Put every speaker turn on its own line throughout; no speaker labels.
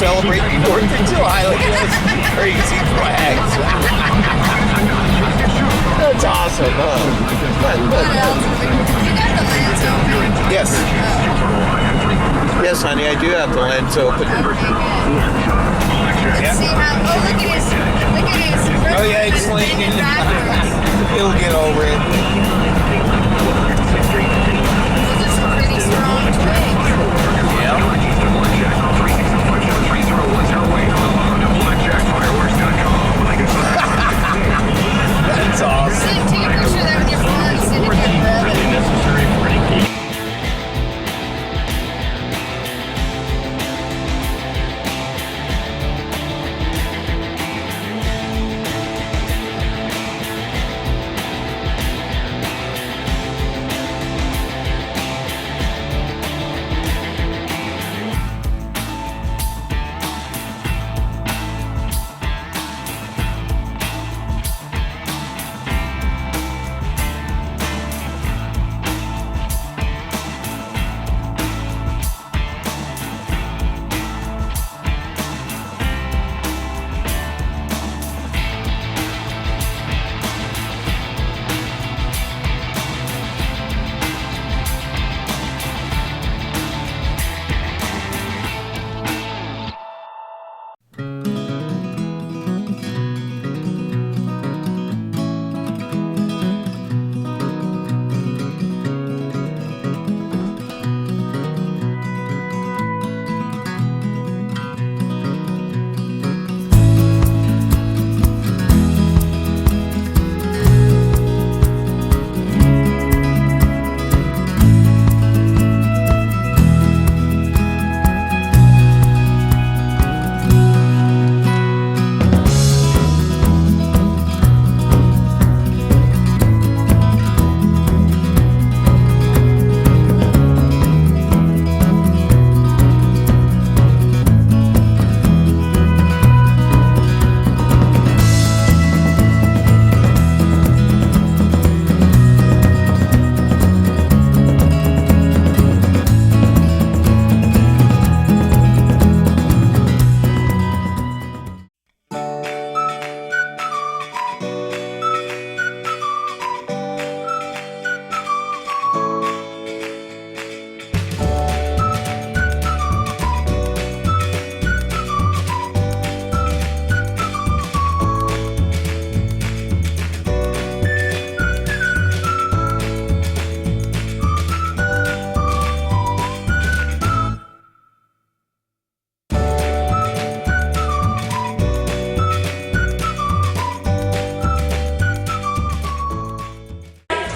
celebrate the 4th of July. Look at this crazy flags. That's awesome, huh? Yes. Yes, honey, I do have the lens open.
Let's see how. Oh, look at his.
Oh yeah, it's slinking. He'll get over it.
Those are some pretty strong twigs.
Yeah. That's awesome.
Take a picture of that with your phone and send it to your brother.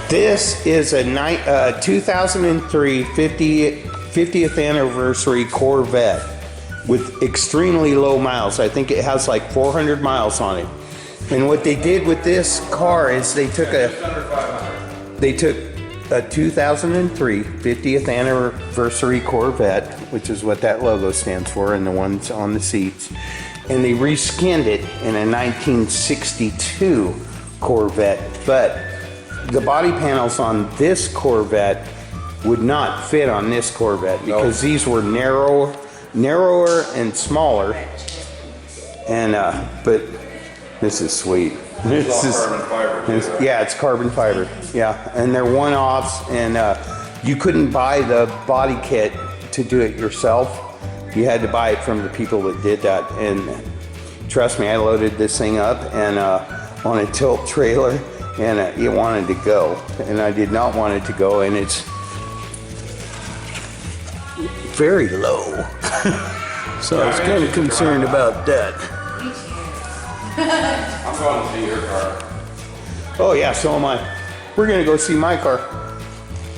This is a 2003 50th anniversary Corvette with extremely low miles. I think it has like 400 miles on it. And what they did with this car is they took a 2003 50th anniversary Corvette, which is what that logo stands for, and the ones on the seats, and they reskinned it in a 1962 Corvette. But the body panels on this Corvette would not fit on this Corvette because these were narrower and smaller. And but this is sweet. This is carbon fiber. Yeah, it's carbon fiber. Yeah, and they're one-offs, and you couldn't buy the body kit to do it yourself. You had to buy it from the people that did that. And trust me, I loaded this thing up and on a tilt trailer, and it wanted to go, and I did not want it to go, and it's very low. So I was kind of concerned about that.
I'm going to see your car.
Oh yeah, so am I. We're gonna go see my car.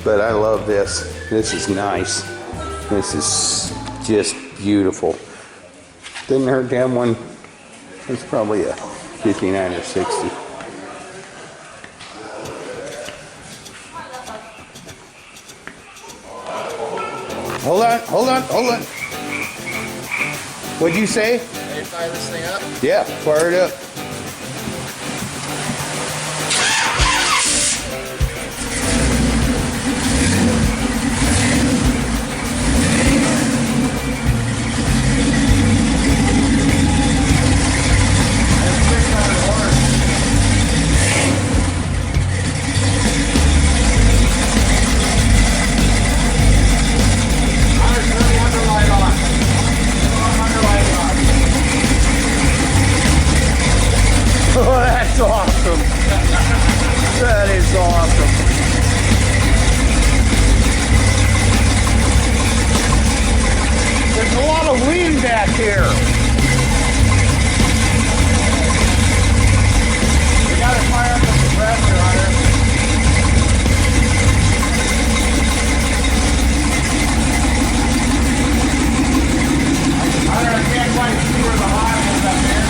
But I love this. This is nice. This is just beautiful. Didn't hurt to have one. It's probably a 59 or 60. Hold on. What'd you say?
Can you fire this thing up?
Yeah, fire it up. That's awesome. That is awesome. There's a lot of wind back here. We gotta fire up the compressor on her. I can't quite see where the line is up there.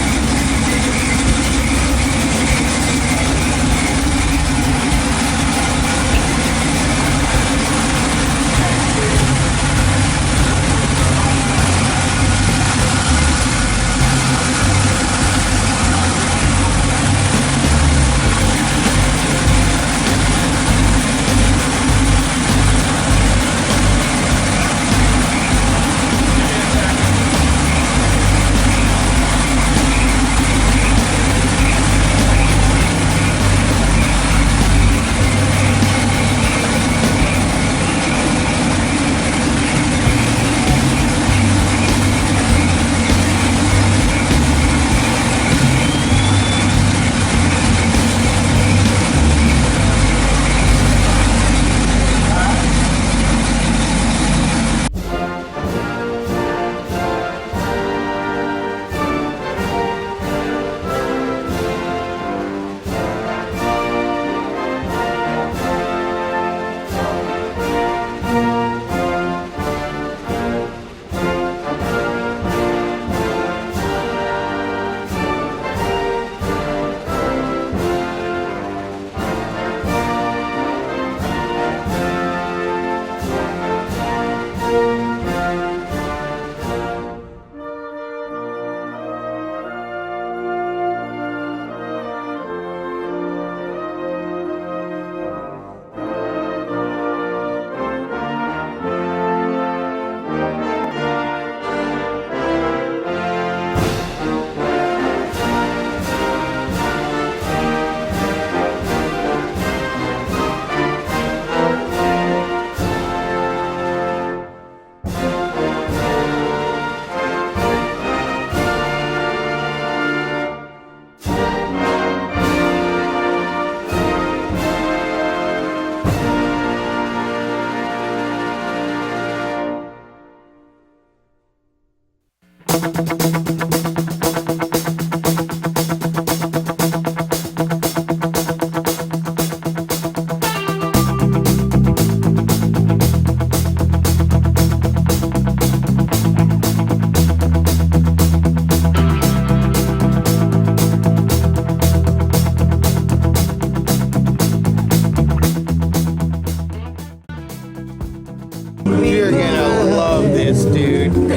You're gonna love this, dude. You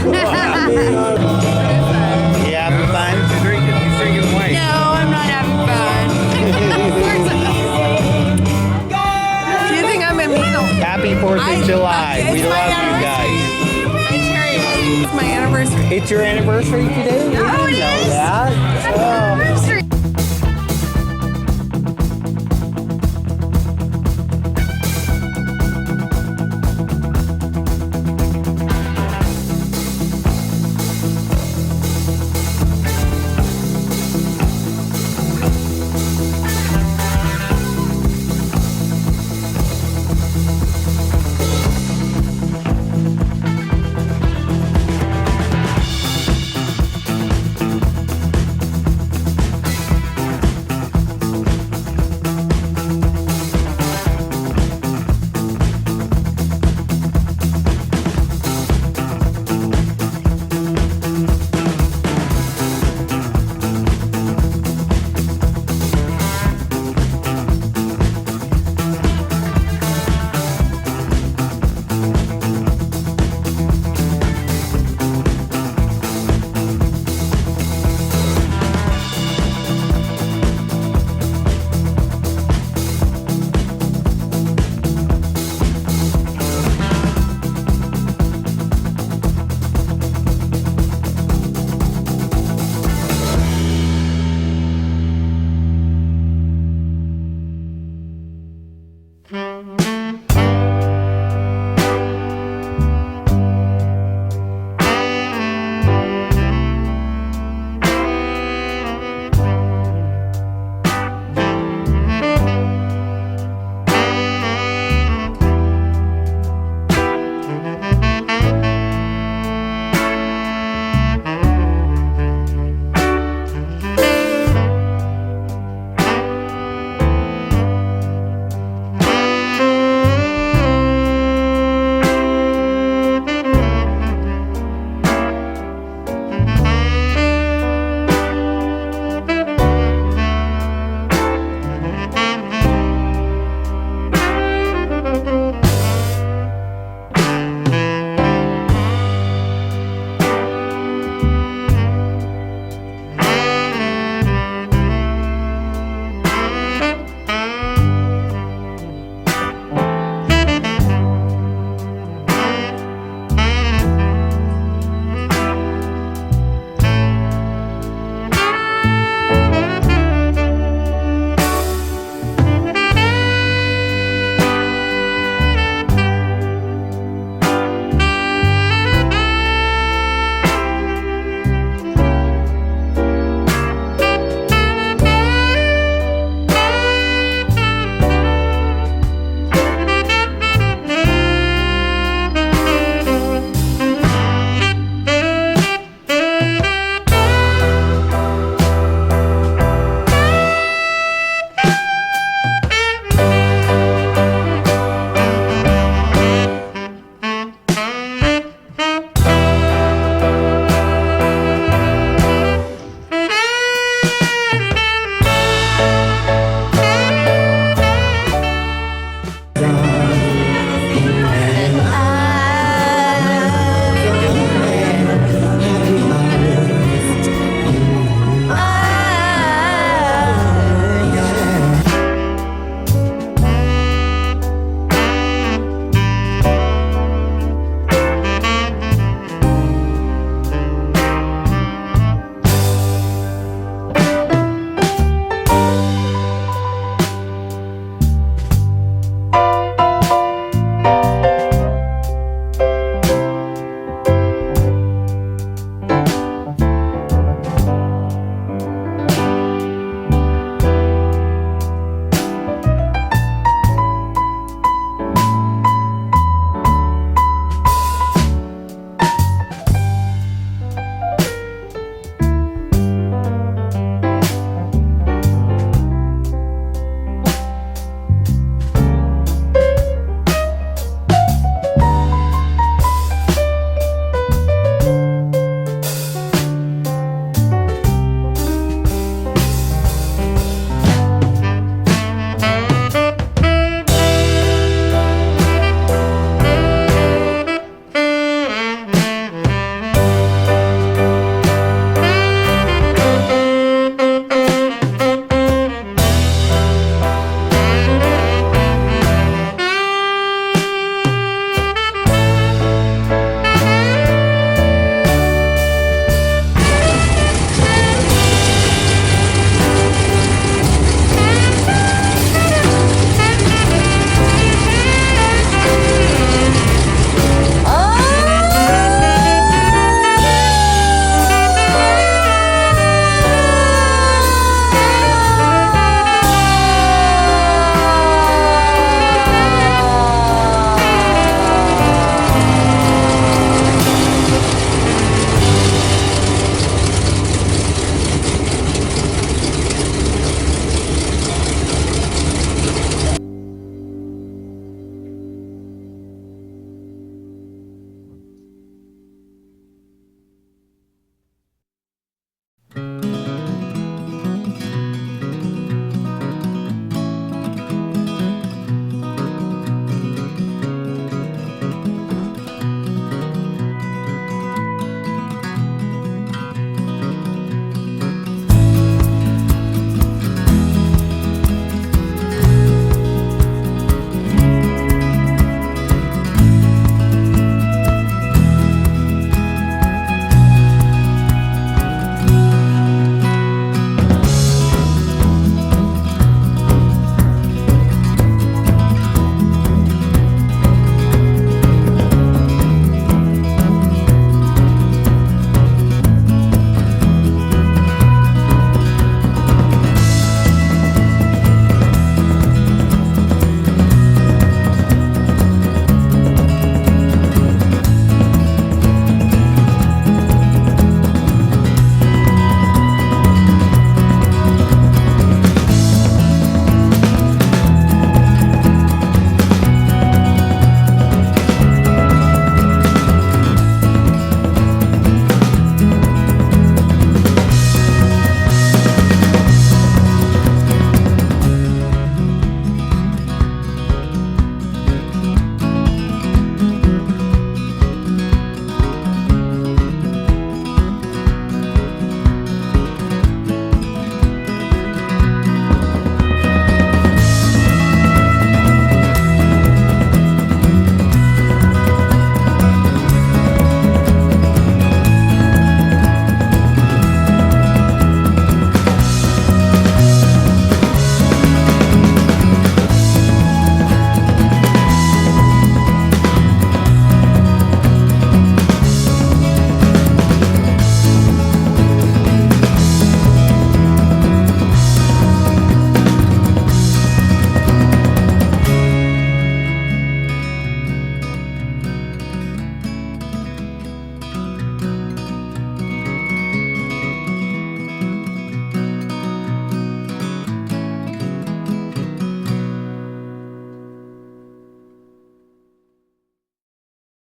having fun?
You're drinking wine.
No, I'm not having fun. Do you think I'm immune?
Happy 4th of July. We
It's my
love you guys.
anniversary. Friend Terry, it's my anniversary.
It's your anniversary today?
Oh, it is.